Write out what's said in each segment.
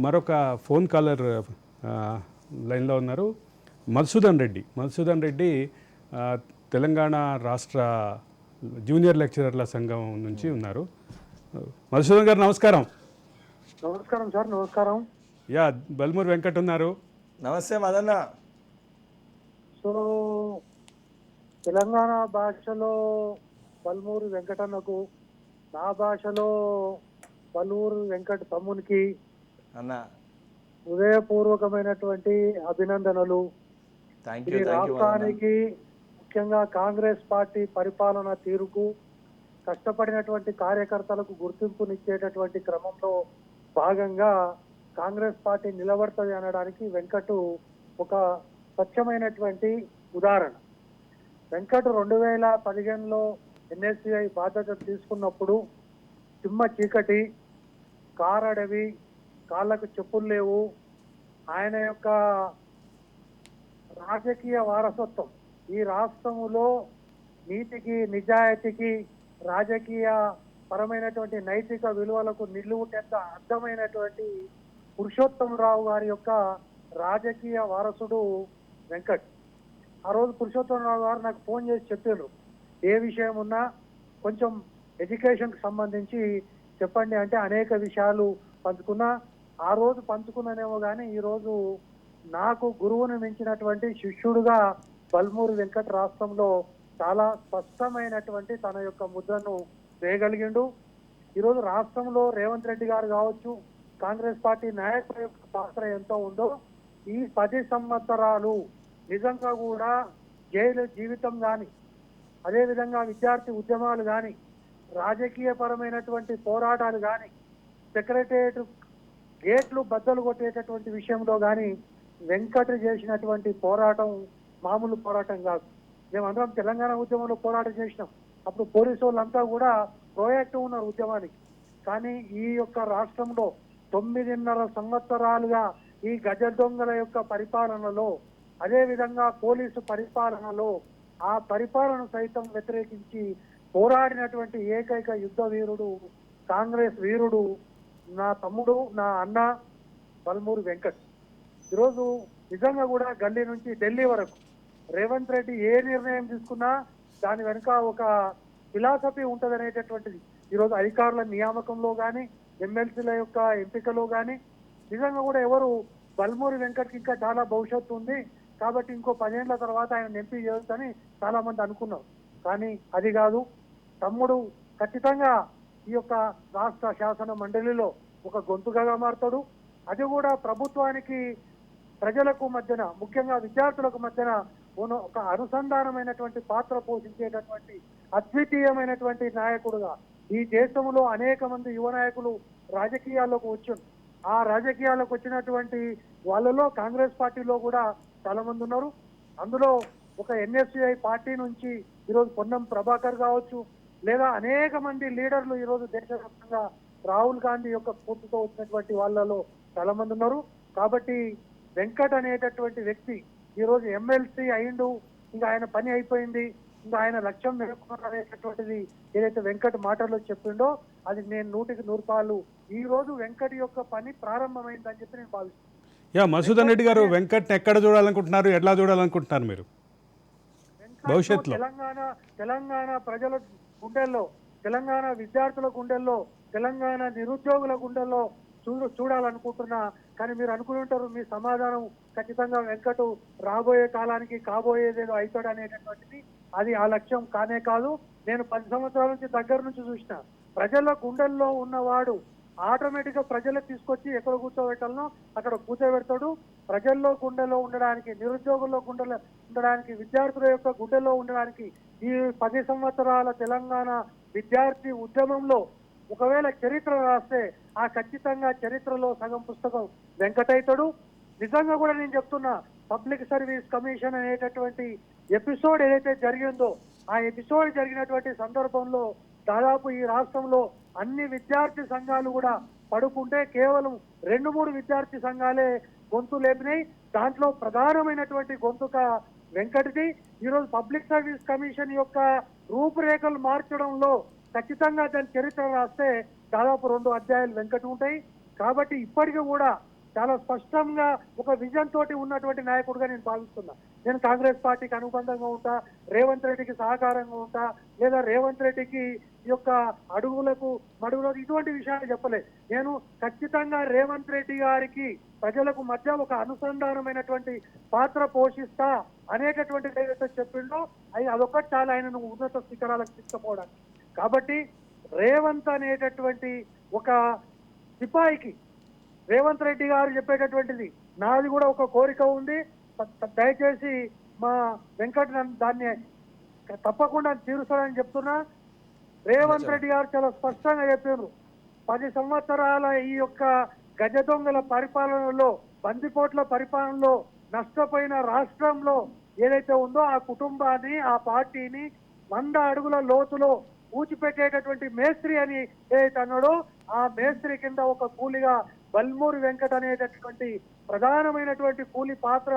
మరొక phone caller లైన్లో ఉన్నారు. మధుసూదన్ రెడ్డి తెలంగాణ రాష్ట్ర జూనియర్ లెక్చరర్ల సంఘం నుంచి ఉన్నారు. మధుసూదన్ గారు నమస్కారం. నమస్కారం సార్. నమస్కారం. యా, బల్మూరి వెంకట్ ఉన్నారు. నమస్తే మదన్న. సో తెలంగాణ భాషలో బల్మూరి వెంకటన్నకు, నా భాషలో బల్మూరి వెంకట తమ్మునికి అన్న హృదయపూర్వకమైనటువంటి అభినందనలు. థ్యాంక్ ఇది యూ రాష్ట్రానికి, ముఖ్యంగా కాంగ్రెస్ పార్టీ పరిపాలన తీరుకు, కష్టపడినటువంటి కార్యకర్తలకు గుర్తింపునిచ్చేటటువంటి క్రమంలో భాగంగా కాంగ్రెస్ పార్టీ నిలబడుతుంది అనడానికి వెంకట్ ఒక స్వచ్ఛమైనటువంటి ఉదాహరణ. వెంకట్ 2015లో ఎన్ఎస్సిఐ బాధ్యత తీసుకున్నప్పుడు చిమ్మ చీకటి, కారడవి, కాళ్ళకు చెప్పులు లేవు. ఆయన యొక్క రాజకీయ వారసత్వం ఈ రాష్ట్రములో నీతికి, నిజాయితీకి, రాజకీయ పరమైనటువంటి నైతిక విలువలకు నిలువుటెంత అర్థమైనటువంటి పురుషోత్తమరావు గారి యొక్క రాజకీయ వారసుడు వెంకట్. ఆ రోజు పురుషోత్తమరావు గారు నాకు ఫోన్ చేసి చెప్పారు, ఏ విషయం ఉన్నా కొంచెం ఎడ్యుకేషన్కి సంబంధించి చెప్పండి అంటే అనేక విషయాలు పంచుకున్నా. ఆ రోజు పంచుకున్నానేమో కానీ ఈరోజు నాకు గురువుని మించినటువంటి శిష్యుడుగా బల్మూరి వెంకట్ రాష్ట్రంలో చాలా స్పష్టమైనటువంటి తన యొక్క ముద్రను వేయగలిగిండు. ఈరోజు రాష్ట్రంలో రేవంత్ రెడ్డి గారు కావచ్చు, కాంగ్రెస్ పార్టీ నాయకుల యొక్క పాత్ర ఎంతో ఉందో, ఈ 10 సంవత్సరాలు నిజంగా కూడా జైలు జీవితం కానీ, అదేవిధంగా విద్యార్థి ఉద్యమాలు కానీ, రాజకీయ పరమైనటువంటి పోరాటాలు కానీ, సెక్రటేరియట్ గేట్లు బద్దలు కొట్టేటటువంటి విషయంలో కానీ వెంకట్ చేసినటువంటి పోరాటం మామూలు పోరాటం కాదు. మేమందరం తెలంగాణ ఉద్యమంలో పోరాటం చేసినాం. అప్పుడు పోలీసు వాళ్ళంతా కూడా ప్రోయాక్టివ్ ఉన్నారు ఉద్యమానికి. కానీ ఈ యొక్క రాష్ట్రంలో 9.5 సంవత్సరాలుగా ఈ గజ దొంగల యొక్క పరిపాలనలో, అదేవిధంగా పోలీసు పరిపాలనలో, ఆ పరిపాలన సైతం వ్యతిరేకించి పోరాడినటువంటి ఏకైక యుద్ధ వీరుడు, కాంగ్రెస్ వీరుడు నా తమ్ముడు, నా అన్న బల్మూరి వెంకట్. ఈరోజు నిజంగా కూడా గల్లీ నుంచి ఢిల్లీ వరకు రేవంత్ రెడ్డి ఏ నిర్ణయం తీసుకున్నా దాని వెనుక ఒక ఫిలాసఫీ ఉంటుంది అనేటటువంటిది ఈరోజు అధికారుల నియామకంలో కానీ, ఎమ్మెల్సీల యొక్క ఎంపికలో కానీ నిజంగా కూడా ఎవరు బల్మూరి వెంకట్కి ఇంకా చాలా భవిష్యత్తు ఉంది కాబట్టి ఇంకో 10 ఏళ్ల తర్వాత ఆయన ఎంపీ చేయొచ్చని చాలా మంది అనుకున్నారు. కానీ అది కాదు. తమ్ముడు ఖచ్చితంగా ఈ యొక్క రాష్ట్ర శాసన మండలిలో ఒక గొంతుగా మారుతాడు. అది కూడా ప్రభుత్వానికి, ప్రజలకు మధ్యన, ముఖ్యంగా విద్యార్థులకు మధ్యన ఒక అనుసంధానమైనటువంటి పాత్ర పోషించేటటువంటి అద్వితీయమైనటువంటి నాయకుడుగా ఈ దేశంలో అనేక మంది యువ నాయకులు రాజకీయాల్లోకి వచ్చారు. ఆ రాజకీయాలకు వచ్చినటువంటి వాళ్ళలో కాంగ్రెస్ పార్టీలో కూడా చాలా మంది ఉన్నారు. అందులో ఒక ఎన్ఎస్సిఐ పార్టీ నుంచి ఈరోజు పొన్నం ప్రభాకర్ కావచ్చు, లేదా అనేక మంది లీడర్లు ఈరోజు దేశవ్యాప్తంగా రాహుల్ గాంధీ యొక్క స్ఫూర్తితో వచ్చినటువంటి వాళ్ళలో చాలా మంది ఉన్నారు. కాబట్టి వెంకట్ అనేటటువంటి వ్యక్తి ఈరోజు ఎమ్మెల్సీ అయిండు, ఇంకా ఆయన పని అయిపోయింది, ఇంకా ఆయన లక్ష్యం నెరవేర్చుకున్నటువంటిది ఏదైతే వెంకట్ మాటల్లో చెప్పిండో అది నేను 100కి 100 ఈ రోజు వెంకట్ యొక్క పని ప్రారంభమైందని చెప్పి నేను భావిస్తున్నాను. యా, మధుసూదన్ రెడ్డి గారు, వెంకట్ని ఎక్కడ చూడాలనుకుంటున్నారు, ఎట్లా చూడాలనుకుంటున్నారు మీరు భవిష్యత్తులో? తెలంగాణ ప్రజల గుండెల్లో, తెలంగాణ విద్యార్థుల గుండెల్లో, తెలంగాణ నిరుద్యోగుల గుండెల్లో చూడాలనుకుంటున్నా. కానీ మీరు అనుకుని ఉంటారు మీ సమాధానం ఖచ్చితంగా వెంకట్ రాబోయే కాలానికి కాబోయేదేదో అవుతాడు అనేటటువంటిది. అది ఆ లక్ష్యం కానే కాదు. నేను 10 సంవత్సరాల నుంచి దగ్గర నుంచి చూసిన ప్రజల గుండెల్లో ఉన్నవాడు ఆటోమేటిక్ గా ప్రజలు తీసుకొచ్చి ఎక్కడ కూర్చోబెట్టాలనో అక్కడ కూర్చోబెడతాడు. ప్రజల్లో గుండెలో ఉండడానికి, నిరుద్యోగుల్లో గుండెలో ఉండడానికి, విద్యార్థుల యొక్క గుండెలో ఉండడానికి ఈ 10 సంవత్సరాల తెలంగాణ విద్యార్థి ఉద్యమంలో ఒకవేళ చరిత్ర రాస్తే ఆ ఖచ్చితంగా చరిత్రలో సగం పుస్తకం వెంకటైతాడు. నిజంగా కూడా నేను చెప్తున్నా, పబ్లిక్ సర్వీస్ కమిషన్ అనేటటువంటి ఎపిసోడ్ ఏదైతే జరిగిందో ఆ ఎపిసోడ్ జరిగినటువంటి సందర్భంలో దాదాపు ఈ రాష్ట్రంలో అన్ని విద్యార్థి సంఘాలు కూడా పడుకుంటే కేవలం 2-3 విద్యార్థి సంఘాలే గొంతు లేపినాయి. దాంట్లో ప్రధానమైనటువంటి గొంతుక వెంకట్ది. ఈరోజు పబ్లిక్ సర్వీస్ కమిషన్ యొక్క రూపురేఖలు మార్చడంలో ఖచ్చితంగా దాని చరిత్ర రాస్తే దాదాపు 2 అధ్యాయాలు వెంకట ఉంటాయి. కాబట్టి ఇప్పటికీ కూడా చాలా స్పష్టంగా ఒక విజన్ తోటి ఉన్నటువంటి నాయకుడిగా నేను భావిస్తున్నా. నేను కాంగ్రెస్ పార్టీకి అనుబంధంగా ఉంటా, రేవంత్ రెడ్డికి సహకారంగా ఉంటా, లేదా రేవంత్ రెడ్డికి ఈ యొక్క అడుగులకు మడుగులకు ఇటువంటి విషయాలు చెప్పలేదు. నేను ఖచ్చితంగా రేవంత్ రెడ్డి గారికి ప్రజలకు మధ్య ఒక అనుసంధానమైనటువంటి పాత్ర పోషిస్తా అనేటటువంటి ఏదైతే చెప్పిండో అదొకటి చాలా ఆయనను ఉన్నత శిఖరాలకు తీసుకుపోవడానికి. కాబట్టి రేవంత్ అనేటటువంటి ఒక సిపాయికి రేవంత్ రెడ్డి గారు చెప్పేటటువంటిది నాది కూడా ఒక కోరిక ఉంది, దయచేసి మా వెంకట్ దాన్ని తప్పకుండా తీరుస్తానని చెప్తున్నా. రేవంత్ రెడ్డి గారు చాలా స్పష్టంగా చెప్పారు, 10 సంవత్సరాల ఈ యొక్క గజ దొంగల పరిపాలనలో, బందిపోట్ల పరిపాలనలో నష్టపోయిన రాష్ట్రంలో ఏదైతే ఉందో ఆ కుటుంబాన్ని, ఆ పార్టీని 100 అడుగుల లోతులో పూచిపెట్టేటటువంటి మేస్త్రి అని ఏదైతే అన్నాడో ఆ మేస్త్రి కింద ఒక కూలిగా బల్మూరి వెంకట్ అనేటటువంటి ప్రధానమైనటువంటి కూలి పాత్ర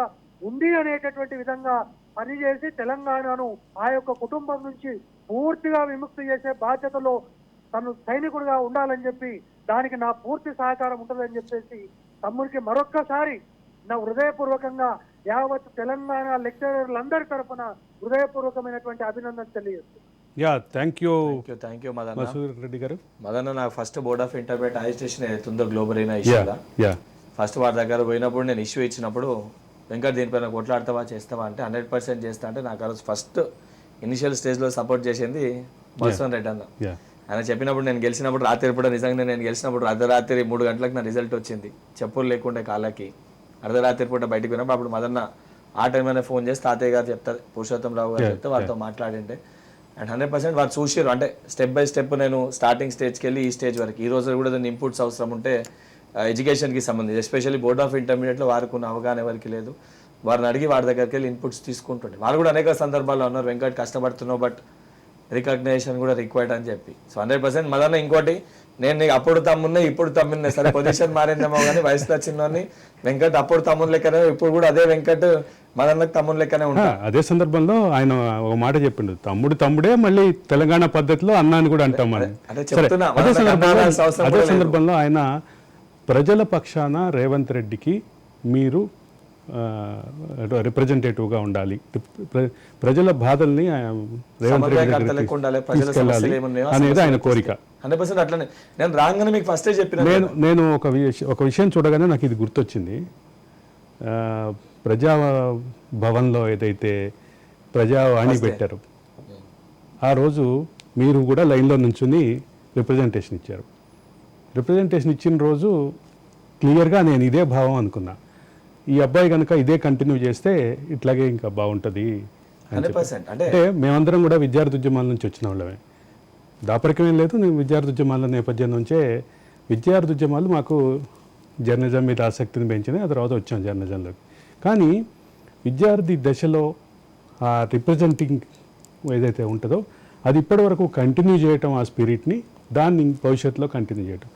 ఉంది అనేటటువంటి విధంగా పనిచేసి తెలంగాణను ఆ యొక్క కుటుంబం నుంచి పూర్తిగా విముక్తి చేసే బాధ్యతలో తను సైనికుడిగా ఉండాలని చెప్పి దానికి నా పూర్తి సహకారం ఉంటుందని చెప్పేసి తమ్ముడికి మరొక్కసారి నా హృదయపూర్వకంగా యావత్ తెలంగాణ లెక్చరర్లందరి తరఫున హృదయపూర్వకమైనటువంటి అభినందన తెలియజేస్తున్నాను. Yeah thank you thank you Madanna. Masood Reddy garu. Madanna నాకు first board of intermediate agitation ఏదైతుందో గ్లోబల్ అయిన ఇష్యూగా ఫస్ట్ వారి దగ్గర పోయినప్పుడు నేను ఇష్యూ ఇచ్చినప్పుడు వెంకట్ దీనిపైన కొట్లాడతావా చేస్తావా అంటే 100% చేస్తా అంటే నాకు ఆ రోజు ఫస్ట్ ఇనిషియల్ స్టేజ్లో సపోర్ట్ చేసింది బల్సన్ రెడ్డి అన్న. ఆయన చెప్పినప్పుడు నేను గెలిచినప్పుడు రాత్రి కూడా నిజంగా నేను గెలిచినప్పుడు అర్ధరాత్రి 3 గంటలకు నా రిజల్ట్ వచ్చింది, చెప్పులు లేకుండే కాళ్ళకి. అర్ధరాత్రి పూట బయటకు పోయినప్పుడు అప్పుడు మదన్న ఆ టైంలోనే ఫోన్ చేసి తాతయ్య గారు చెప్తారు, పురుషోత్తం రావు గారు చెప్తే వారితో మాట్లాడింటే అండ్ 100% వారు చూసారు. అంటే స్టెప్ బై స్టెప్ నేను స్టార్టింగ్ స్టేజ్కి వెళ్ళి ఈ స్టేజ్ వరకు ఈ రోజు కూడా దాని ఇన్పుట్స్ అవసరం ఉంటే ఎడ్యుకేషన్కి సంబంధించి ఎస్పెషల్లీ బోర్డ్ ఆఫ్ ఇంటర్మీడియట్లో వారికి ఉన్న అవగాహన ఎవరికి లేదు. వారిని అడిగి వారి దగ్గరికి వెళ్ళి ఇన్పుట్స్ తీసుకుంటుండే. వాళ్ళు కూడా అనేక సందర్భాల్లో ఉన్నారు, వెంకట్ కష్టపడుతున్నావు బట్ రికగ్నేషన్ కూడా రిక్వైర్డ్ అని చెప్పి. సో 100% మదన్న ఇంకోటి నేను నీకు అప్పుడు తమ్మున్నే ఇప్పుడు తమ్మున్నే, సరే పొజిషన్ మారిందేమో కానీ వయసులో చిన్నోని వెంకట్ అప్పుడు తమ్ముని లెక్కనే ఇప్పుడు కూడా అదే వెంకట్ మదన్నకు తమ్ముని లెక్కనే ఉంటా. అదే సందర్భంలో ఆయన ఒక మాట చెప్పిండు, తమ్ముడే మళ్ళీ తెలంగాణ పద్ధతిలో అన్నాన్ని కూడా అంటాం మనం. అదే సందర్భంలో ఆయన ప్రజల పక్షాన రేవంత్ రెడ్డికి మీరు రిప్రజెంటేటివ్గా ఉండాలి, ప్రజల బాధల్ని రేవంత్ రెడ్డి తీసుకెళ్ళాలి అనేది ఆయన కోరిక. 100% అట్లనే నేను రాగానే మీకు ఫస్టే చెప్పిన. నేను ఒక విషయం చూడగానే నాకు ఇది గుర్తొచ్చింది. ప్రజా భవన్లో ఏదైతే ప్రజావాణి పెట్టారు ఆ రోజు మీరు కూడా లైన్లో నుంచుని రిప్రజెంటేషన్ ఇచ్చారు. రిప్రజెంటేషన్ ఇచ్చిన రోజు క్లియర్గా నేను ఇదే భావం అనుకున్నా, ఈ అబ్బాయి కనుక ఇదే కంటిన్యూ చేస్తే ఇట్లాగే ఇంకా బాగుంటుంది. అంటే మేమందరం కూడా విద్యార్థి ఉద్యమాల నుంచి వచ్చిన వాళ్ళమే, దాపరికమేం లేదు. నేను విద్యార్థి ఉద్యమాల నేపథ్యం నుంచే విద్యార్థి ఉద్యమాలు మాకు జర్నలిజం మీద ఆసక్తిని పెంచినాయి, ఆ తర్వాత వచ్చాం జర్నలిజంలోకి. కానీ విద్యార్థి దశలో ఆ రిప్రజెంటింగ్ ఏదైతే ఉంటుందో అది ఇప్పటి వరకు కంటిన్యూ చేయటం, ఆ స్పిరిట్ని దాన్ని భవిష్యత్తులో కంటిన్యూ చేయటం.